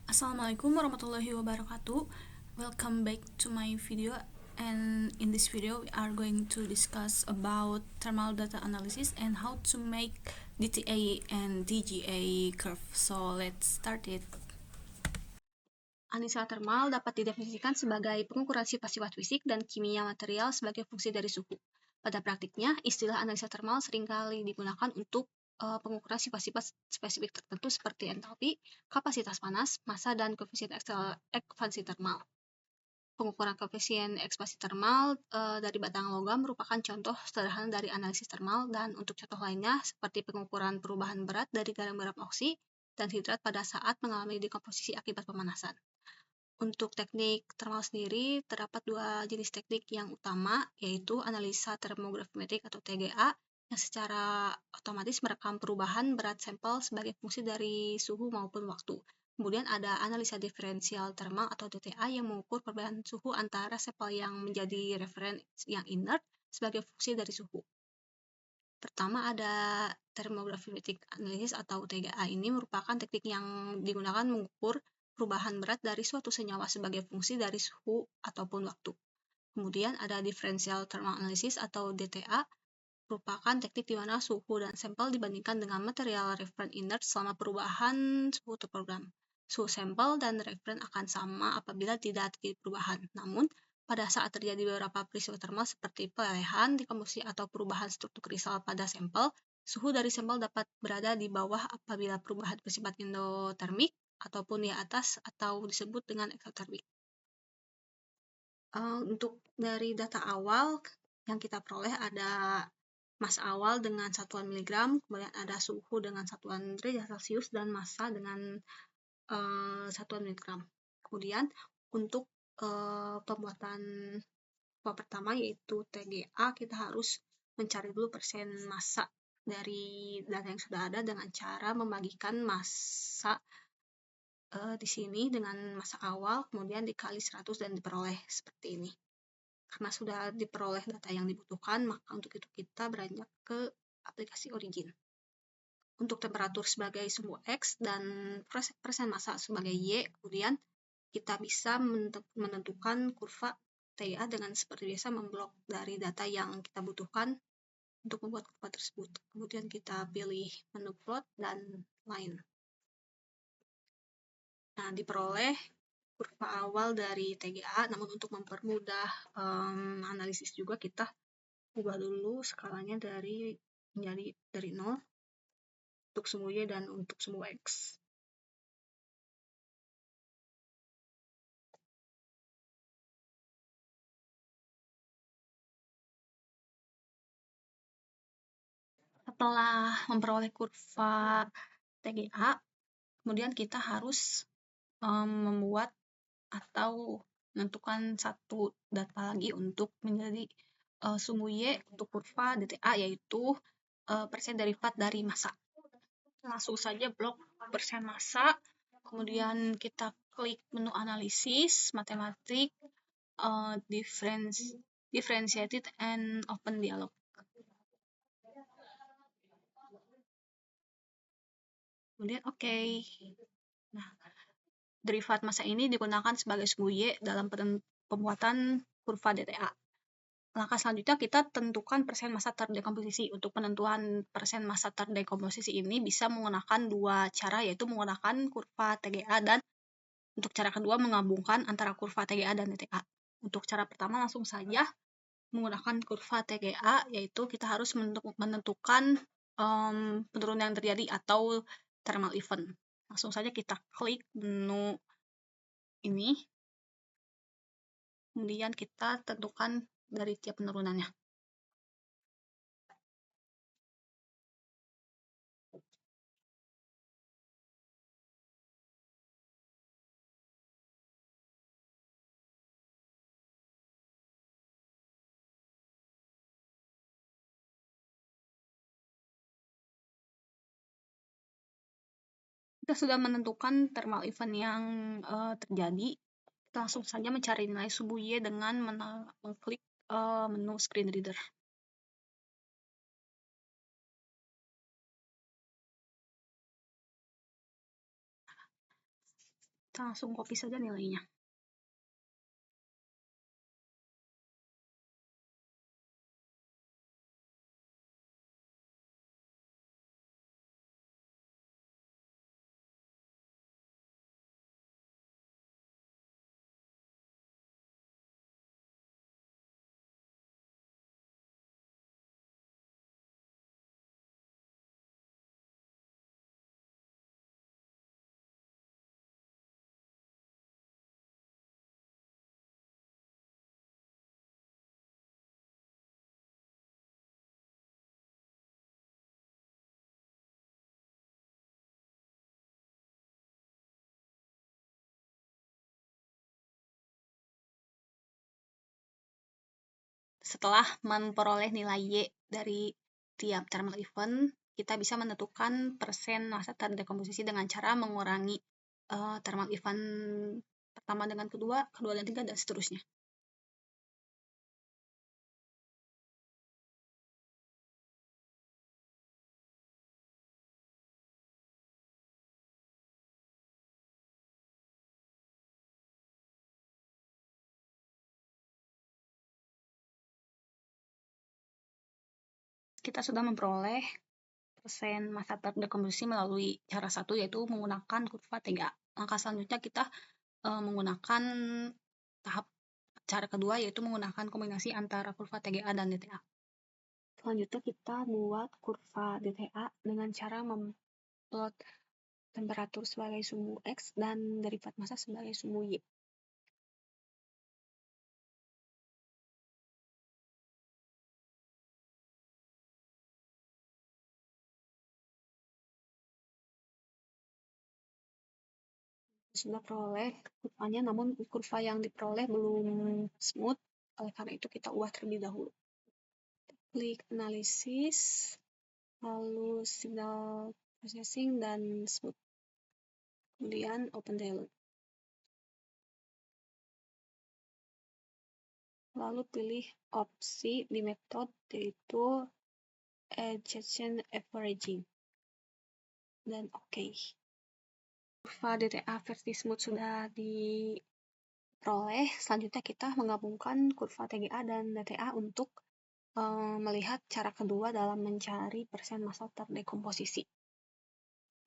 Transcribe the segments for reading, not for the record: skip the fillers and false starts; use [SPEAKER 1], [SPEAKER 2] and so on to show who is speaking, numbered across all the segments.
[SPEAKER 1] Assalamualaikum warahmatullahi wabarakatuh. Welcome back to my video, and in this video we are going to discuss about thermal data analysis and how to make DTA and DGA curve. So let's start it.
[SPEAKER 2] Analisa termal dapat didefinisikan sebagai pengukuran sifat-sifat fisik dan kimia material sebagai fungsi dari suhu. Pada praktiknya, istilah analisa termal seringkali digunakan untuk pengukuran sifat-sifat spesifik tertentu seperti entalpi, kapasitas panas, massa, dan koefisien ekspansi termal. Pengukuran koefisien ekspansi termal dari batang logam merupakan contoh sederhana dari analisis termal, dan untuk contoh lainnya seperti pengukuran perubahan berat dari garam-garam oksi dan hidrat pada saat mengalami dekomposisi akibat pemanasan. Untuk teknik termal sendiri, terdapat dua jenis teknik yang utama, yaitu analisa termografimetrik atau TGA, yang secara otomatis merekam perubahan berat sampel sebagai fungsi dari suhu maupun waktu. Kemudian ada analisa diferensial termal atau DTA yang mengukur perbedaan suhu antara sampel yang menjadi referen yang inert sebagai fungsi dari suhu. Pertama ada thermogravimetric analysis atau TGA. Ini merupakan teknik yang digunakan mengukur perubahan berat dari suatu senyawa sebagai fungsi dari suhu ataupun waktu. Kemudian ada differential thermal analysis atau DTA, merupakan teknik di mana suhu dan sampel dibandingkan dengan material referen inert selama perubahan suhu terprogram. Suhu sampel dan referen akan sama apabila tidak terjadi perubahan. Namun, pada saat terjadi beberapa peristiwa termal seperti pelelehan, dekomposisi, atau perubahan struktur kristal pada sampel, suhu dari sampel dapat berada di bawah apabila perubahan bersifat endotermik ataupun di atas atau disebut dengan eksotermik. Untuk dari data awal yang kita peroleh ada massa awal dengan satuan miligram, kemudian ada suhu dengan satuan derajat Celcius, dan massa dengan satuan miligram. Kemudian untuk pembuatan pertama yaitu TGA, kita harus mencari dulu persen massa dari data yang sudah ada dengan cara membagikan massa di sini dengan massa awal, kemudian dikali 100 dan diperoleh seperti ini. Karena sudah diperoleh data yang dibutuhkan, maka untuk itu kita beranjak ke aplikasi Origin. Untuk temperatur sebagai sumbu X dan persen massa sebagai Y, kemudian kita bisa menentukan kurva TGA dengan seperti biasa memblok dari data yang kita butuhkan untuk membuat kurva tersebut. Kemudian kita pilih menu plot dan line. Nah, diperoleh kurva awal dari TGA, namun untuk mempermudah analisis juga kita ubah dulu skalanya menjadi dari 0 untuk sumbu Y dan untuk sumbu X. Setelah memperoleh kurva TGA, kemudian kita harus membuat atau menentukan satu data lagi untuk menjadi sumbu Y untuk kurva DTA, yaitu persen derivat dari massa. Langsung saja blok persen massa, kemudian kita klik menu analisis, matematik, differentiated and open dialog. Kemudian oke. Nah, derivat massa ini digunakan sebagai sumbu Y dalam pembuatan kurva DTA. Langkah selanjutnya kita tentukan persen massa terdekomposisi. Untuk penentuan persen massa terdekomposisi ini bisa menggunakan dua cara, yaitu menggunakan kurva TGA dan untuk cara kedua menggabungkan antara kurva TGA dan DTA. Untuk cara pertama langsung saja menggunakan kurva TGA, yaitu kita harus menentukan penurunan yang terjadi atau thermal event. Langsung saja kita klik menu ini, kemudian kita tentukan dari tiap penurunannya. Kita sudah menentukan thermal event yang terjadi. Kita langsung saja mencari nilai sumbu Y dengan mengklik menu screen reader. Kita langsung copy saja nilainya. Setelah memperoleh nilai Y dari tiap thermal event, kita bisa menentukan persen massa terdekomposisi dengan cara mengurangi thermal event pertama dengan kedua, kedua dan tiga, dan seterusnya. Kita sudah memperoleh persen massa terdekomposisi melalui cara satu, yaitu menggunakan kurva TGA. Langkah selanjutnya kita menggunakan tahap cara kedua, yaitu menggunakan kombinasi antara kurva TGA dan DTA. Selanjutnya kita buat kurva DTA dengan cara memplot temperatur sebagai sumbu X dan derivat massa sebagai sumbu Y. Sudah peroleh kurvanya, namun kurva yang diperoleh belum smooth, oleh karena itu kita ubah terlebih dahulu. Klik analisis, lalu signal processing dan smooth. Kemudian open dialog. Lalu pilih opsi di metode, yaitu adjacent averaging. Dan oke. Kurva DTA versi smooth sudah diperoleh. Selanjutnya kita menggabungkan kurva TGA dan DTA untuk melihat cara kedua dalam mencari persen massa terdekomposisi.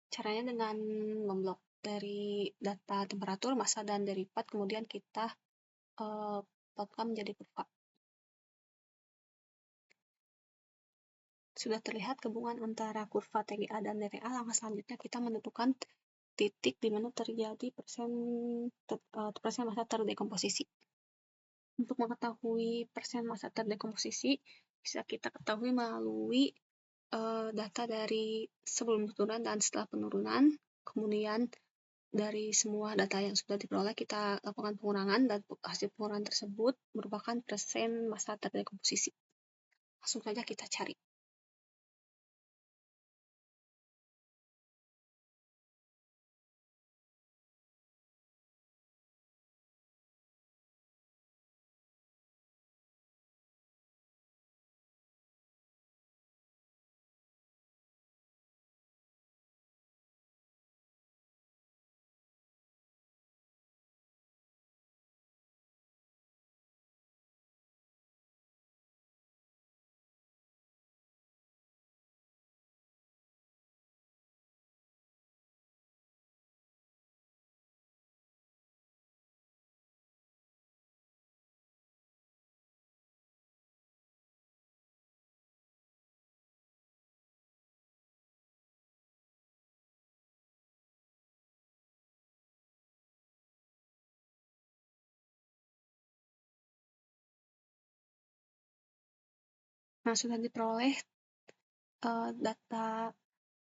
[SPEAKER 2] Caranya dengan memblok dari data temperatur, massa, dan derivat, kemudian kita plotkan menjadi kurva. Sudah terlihat gabungan antara kurva TGA dan DTA. Langkah selanjutnya kita menentukan titik di mana terjadi persen massa terdekomposisi. Untuk mengetahui persen massa terdekomposisi, bisa kita ketahui melalui data dari sebelum penurunan dan setelah penurunan. Kemudian dari semua data yang sudah diperoleh, kita lakukan pengurangan, dan hasil pengurangan tersebut merupakan persen massa terdekomposisi. Langsung saja kita cari. Nah, sudah diperoleh data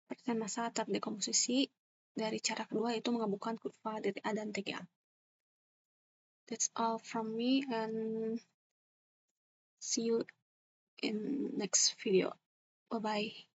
[SPEAKER 2] persen massa terdekomposisi dari cara kedua, yaitu menggabungkan kurva DTA dan TGA. That's all from me, and see you in next video. Bye-bye.